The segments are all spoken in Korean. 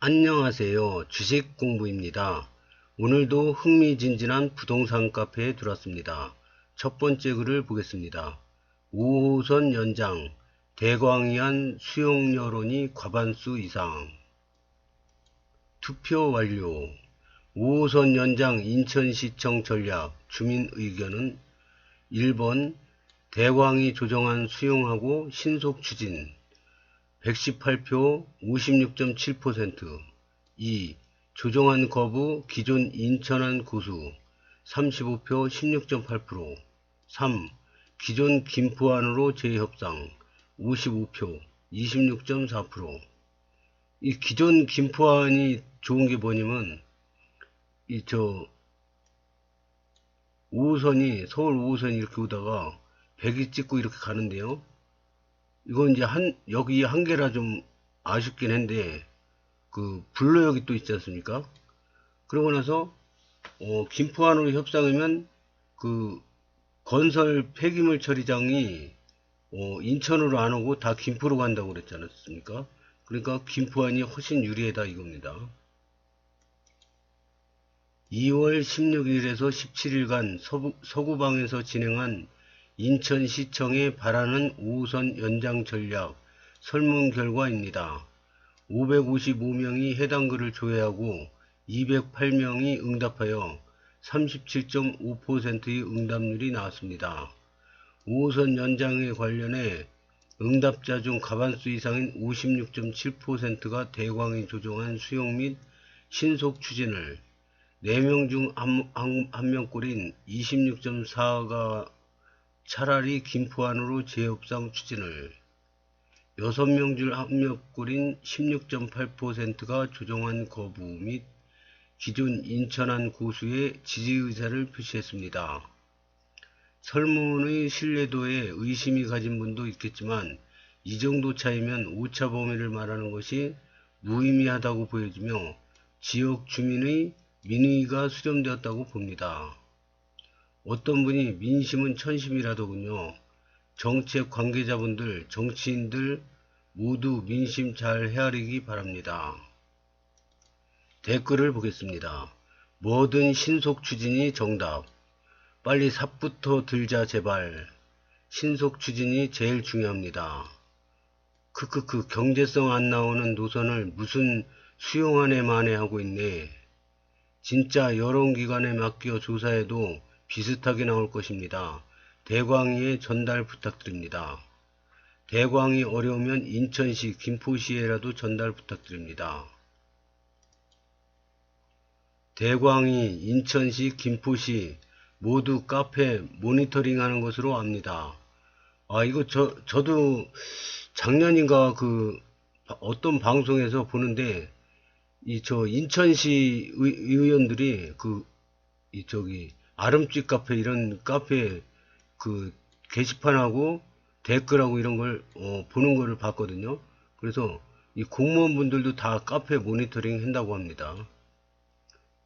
안녕하세요. 주식공부입니다. 오늘도 흥미진진한 부동산 카페에 들어왔습니다. 첫 번째 글을 보겠습니다. 5호선 연장, 대광이한 수용 여론이 과반수 이상. 투표 완료. 5호선 연장 인천시청 전략, 주민 의견은 1번 대광이 조정안 수용하고 신속 추진 118표 56.7%, 2. 조정안 거부 기존 인천안 고수 35표 16.8%, 3. 기존 김포안으로 재협상 55표 26.4%. 이 기존 김포안이 좋은 게 뭐냐면 이 5호선이 서울 5호선이 이렇게 오다가 100이 찍고 이렇게 가는데요. 이건 이제 여기 한 개라 좀 아쉽긴 한데, 불로역이 또 있지 않습니까? 그러고 나서, 김포안으로 협상하면, 건설 폐기물 처리장이, 인천으로 안 오고 다 김포로 간다고 그랬지 않았습니까? 그러니까 김포안이 훨씬 유리하다 이겁니다. 2월 16일에서 17일간 서구방에서 진행한 인천시청에 바라는 5호선 연장 전략 설문 결과입니다. 555명이 해당 글을 조회하고 208명이 응답하여 37.5%의 응답률이 나왔습니다. 5호선 연장에 관련해 응답자 중 과반수 이상인 56.7%가 대광이 조정한 수용 및 신속 추진을, 4명 중 1명꼴인 26.4가 차라리 김포안으로 재협상 추진을, 6명 중 1명꼴인 16.8%가 조정안 거부 및 기존 인천안 고수의 지지의사를 표시했습니다. 설문의 신뢰도에 의심이 가진 분도 있겠지만 이 정도 차이면 오차 범위를 말하는 것이 무의미하다고 보여지며 지역 주민의 민의가 수렴되었다고 봅니다. 어떤 분이 민심은 천심이라더군요. 정책 관계자분들, 정치인들 모두 민심 잘 헤아리기 바랍니다. 댓글을 보겠습니다. 뭐든 신속 추진이 정답. 빨리 삽부터 들자 제발. 신속 추진이 제일 중요합니다. 크크크 경제성 안 나오는 노선을 무슨 수용안에 만회하고 있네. 진짜 여론기관에 맡겨 조사해도 비슷하게 나올 것입니다. 대광이에 전달 부탁드립니다. 대광이 어려우면 인천시, 김포시에라도 전달 부탁드립니다. 대광이, 인천시, 김포시 모두 카페 모니터링 하는 것으로 압니다. 이거 저도 작년인가 어떤 방송에서 보는데 인천시 의원들이 아름쥐 카페 이런 카페 게시판하고 댓글하고 이런 걸 보는 거를 봤거든요. 그래서 이 공무원분들도 다 카페 모니터링 한다고 합니다.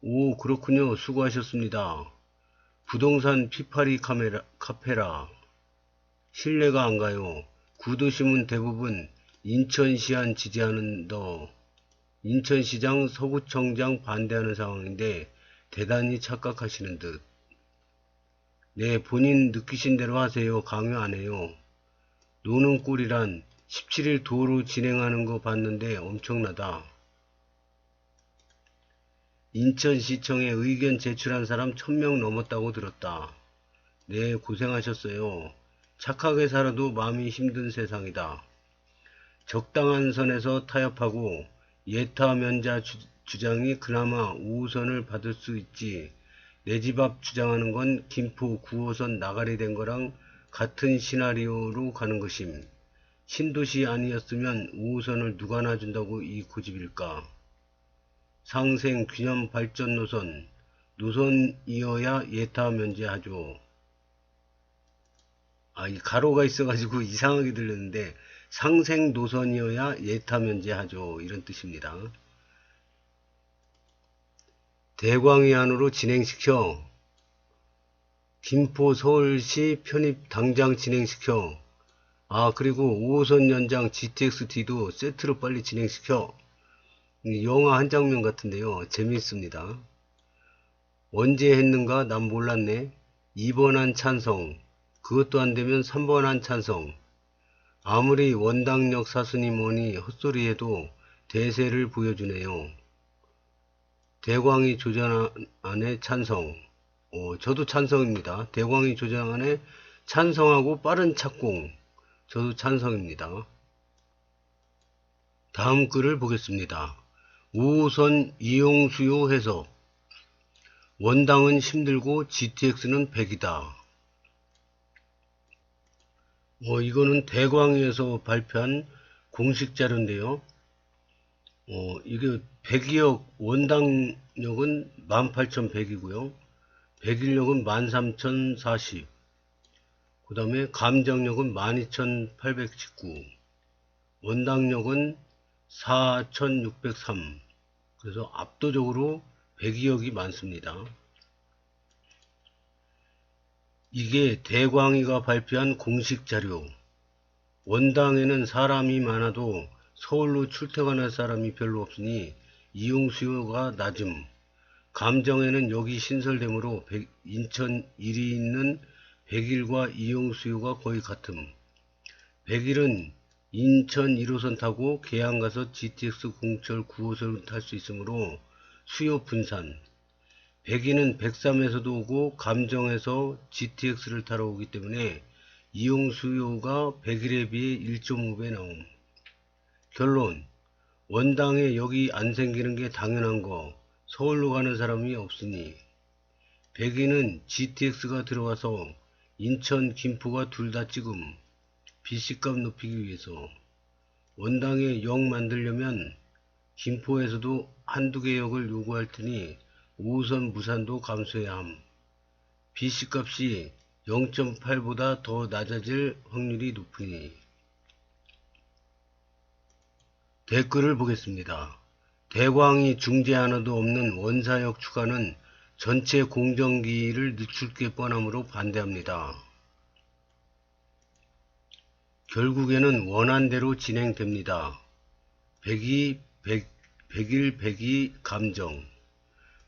오, 그렇군요. 수고하셨습니다. 부동산 피파리 카페라 신뢰가 안 가요. 구도심은 대부분 인천시안 지지하는 인천시장 서구청장 반대하는 상황인데 대단히 착각하시는 듯. 네, 본인 느끼신 대로 하세요. 강요 안 해요. 노는 꼴이란 17일 도로 진행하는 거 봤는데 엄청나다. 인천시청에 의견 제출한 사람 1000명 넘었다고 들었다. 네, 고생하셨어요. 착하게 살아도 마음이 힘든 세상이다. 적당한 선에서 타협하고 예타 면자 주장이 그나마 5호선을 받을 수 있지. 내 집 앞 주장하는 건 김포 9호선 나가리 된 거랑 같은 시나리오로 가는 것임. 신도시 아니었으면 5호선을 누가 놔준다고 이 고집일까. 상생 균형 발전 노선이어야 예타 면제하죠. 이 가로가 있어가지고 이상하게 들렸는데 상생 노선이어야 예타 면제하죠. 이런 뜻입니다. 대광이 안으로 진행시켜. 김포 서울시 편입 당장 진행시켜. 그리고 5호선 연장 GTX-D도 세트로 빨리 진행시켜. 영화 한 장면 같은데요. 재밌습니다. 언제 했는가? 난 몰랐네. 2번 한 찬성. 그것도 안 되면 3번 한 찬성. 아무리 원당력 사수니 뭐니 헛소리해도 대세를 보여주네요. 대광이 조장안에 찬성. 저도 찬성입니다. 대광이 조장안에 찬성하고 빠른 착공. 저도 찬성입니다. 다음 글을 보겠습니다. 5호선 이용수요 해석. 원당은 힘들고 GTX는 100이다. 이거는 대광위에서 발표한 공식 자료인데요. 이게 100이역 원당력은 18,100이고요. 백일력은 13,040. 그 다음에 감정력은 12,819. 원당력은 4,603. 그래서 압도적으로 100이역이 많습니다. 이게 대광위가 발표한 공식 자료. 원당에는 사람이 많아도 서울로 출퇴근할 사람이 별로 없으니 이용 수요가 낮음. 감정에는 역이 신설되므로 인천 1위 있는 백일과 이용 수요가 거의 같음. 백일은 인천 1호선 타고 계양 가서 GTX 공철 9호선을 탈 수 있으므로 수요 분산. 백인은 103에서도 오고 감정에서 GTX를 타러 오기 때문에 이용 수요가 100일에 비해 1.5배 나옴. 결론. 원당에 역이 안 생기는 게 당연한 거. 서울로 가는 사람이 없으니. 백인은 GTX가 들어와서 인천, 김포가 둘 다 찍음. BC값 높이기 위해서. 원당에 역 만들려면 김포에서도 한두 개 역을 요구할 테니 5호선 무산도 감소해야 함. BC값이 0.8보다 더 낮아질 확률이 높으니. 댓글을 보겠습니다. 대광이 중재 하나도 없는 원사역 추가는 전체 공정기를 늦출 게 뻔하므로 반대합니다. 결국에는 원안대로 진행됩니다. 100일 100이 감정.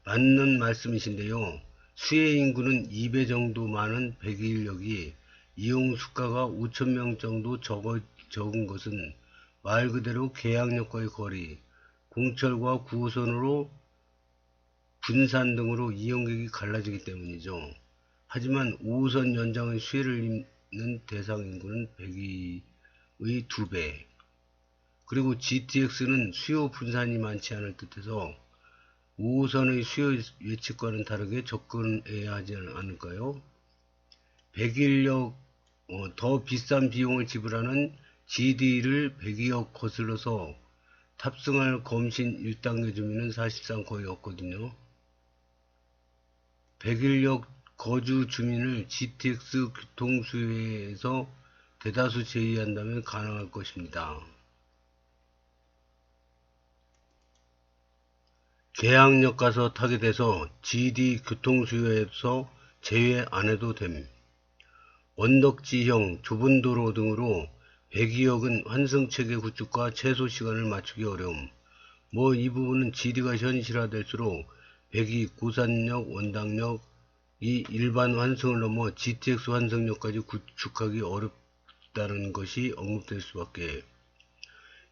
맞는 말씀이신데요. 수혜 인구는 2배 정도 많은 백일역이 이용 수가가 5,000명 정도 적은 것은 말 그대로 계양역과의 거리, 공철과 9호선으로 분산 등으로 이용객이 갈라지기 때문이죠. 하지만 5호선 연장의 수혜를 입는 대상 인구는 100의 2배. 그리고 GTX는 수요 분산이 많지 않을 듯해서 5호선의 수요 예측과는 다르게 접근해야 하지 않을까요? 백일역 더 비싼 비용을 지불하는 GD를 100억 거슬러서 탑승할 검신 1단계 주민은 사실상 거의 없거든요. 백일역 거주 주민을 GTX 교통수혜에서 대다수 제외한다면 가능할 것입니다. 계양역 가서 타게 돼서 GD 교통수요에서 제외 안해도 됨. 언덕지형 좁은 도로 등으로 백이역은 환승체계 구축과 최소 시간을 맞추기 어려움. 이 부분은 GD가 현실화될수록 백이 고산역, 원당역이 일반 환승을 넘어 GTX 환승역까지 구축하기 어렵다는 것이 언급될 수밖에.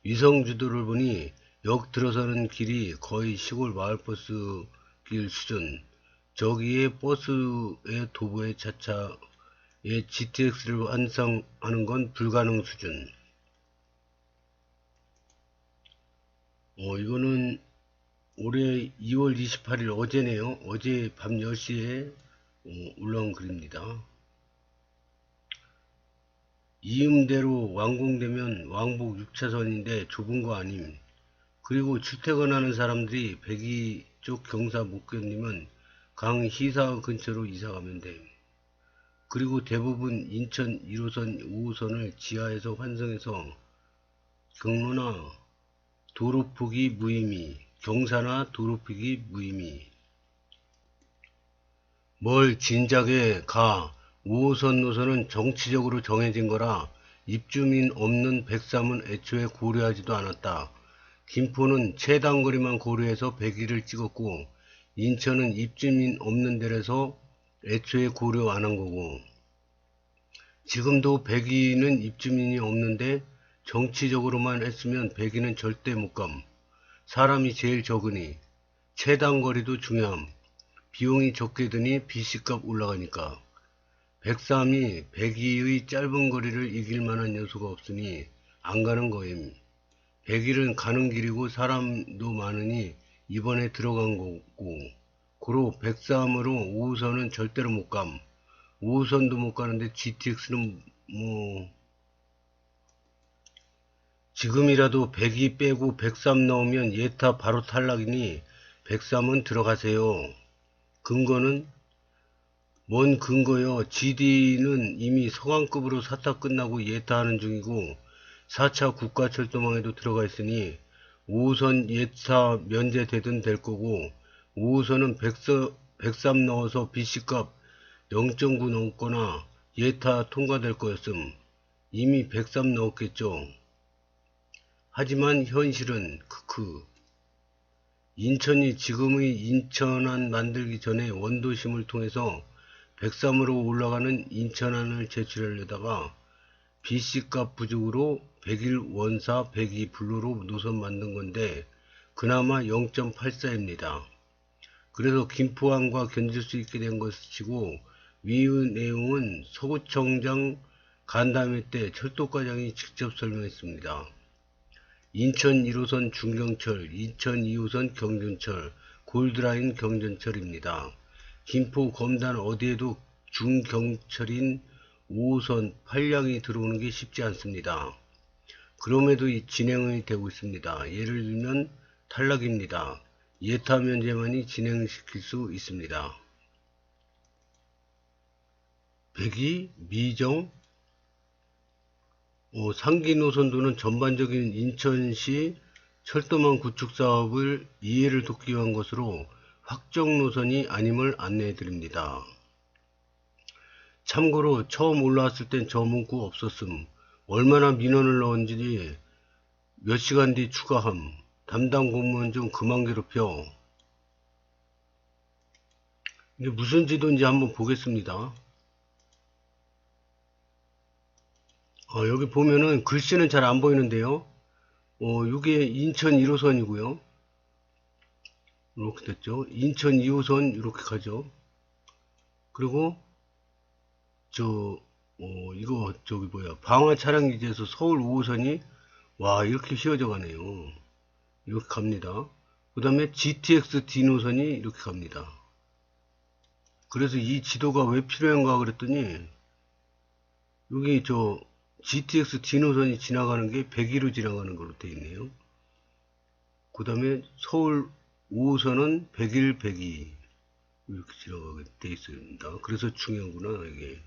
위성지도를 보니 역 들어서는 길이 거의 시골 마을버스 길 수준. 저기에 버스의 도보에 차차에 GTX를 환승하는 건 불가능 수준. 이거는 올해 2월 28일 어제네요. 어제 밤 10시에 올라온 글입니다. 이음대로 완공되면 왕복 6차선인데 좁은 거 아님. 그리고 출퇴근하는 사람들이 백이 쪽 경사 못 견디면 강 희사 근처로 이사가면 돼. 그리고 대부분 인천 1호선, 5호선을 지하에서 환승해서 경로나 도로폭이 무의미, 경사나 도로폭이 무의미. 뭘 진작에 가. 5호선 노선은 정치적으로 정해진 거라 입주민 없는 103은 애초에 고려하지도 않았다. 김포는 최단거리만 고려해서 100일을 찍었고, 인천은 입주민 없는 데라서 애초에 고려 안 한 거고, 지금도 100위는 입주민이 없는데 정치적으로만 했으면 100위는 절대 못 감. 사람이 제일 적으니, 최단거리도 중요함. 비용이 적게 드니 BC값 올라가니까. 103이 102의 짧은 거리를 이길 만한 요소가 없으니 안 가는 거임. 100일은 가는 길이고 사람도 많으니 이번에 들어간 거고, 고로 103으로 5호선은 절대로 못 감. 5호선도 못 가는데 GTX는 뭐 지금이라도 102 빼고 103 넣으면 예타 바로 탈락이니 103은 들어가세요. 근거는 뭔 근거요? GD는 이미 서강급으로 사타 끝나고 예타하는 중이고 4차 국가철도망에도 들어가 있으니 5호선 예타 면제되든 될 거고 5호선은 103 넣어서 BC값 0.9 넘거나 예타 통과될 거였음. 이미 103 넣었겠죠. 하지만 현실은 크크. 인천이 지금의 인천안 만들기 전에 원도심을 통해서 103으로 올라가는 인천안을 제출하려다가 BC값 부족으로 101 원사 102 블루로 노선 만든 건데 그나마 0.84입니다. 그래서 김포항과 견줄 수 있게 된 것이고 위의 내용은 서구청장 간담회 때 철도과장이 직접 설명했습니다. 인천 1호선 중경철, 인천 2호선 경전철, 골드라인 경전철입니다. 김포 검단 어디에도 중경철인 5호선 8량이 들어오는 게 쉽지 않습니다. 그럼에도 진행이 되고 있습니다. 예를 들면 탈락입니다. 예타 면제만이 진행시킬 수 있습니다. 102 미정 상기 노선도는 전반적인 인천시 철도망 구축 사업을 이해를 돕기 위한 것으로 확정 노선이 아님을 안내해 드립니다. 참고로 처음 올라왔을 땐 저 문구 없었음. 얼마나 민원을 넣은지 몇 시간 뒤 추가함. 담당 공무원 좀 그만 괴롭혀. 이게 무슨 지도인지 한번 보겠습니다. 여기 보면은 글씨는 잘 안 보이는데요. 이게 인천 1호선이고요. 이렇게 됐죠. 인천 2호선 이렇게 가죠. 그리고 이거 저기 뭐야 방화 차량기지에서 서울 5호선이 와 이렇게 휘어져 가네요. 이렇게 갑니다. 그 다음에 GTX D 노선이 이렇게 갑니다. 그래서 이 지도가 왜 필요한가 그랬더니 여기 GTX D 노선이 지나가는 게 102로 지나가는 걸로 되어 있네요. 그 다음에 서울 5호선은 101, 102 이렇게 지나가게 되어 있습니다. 그래서 중요하구나 이게.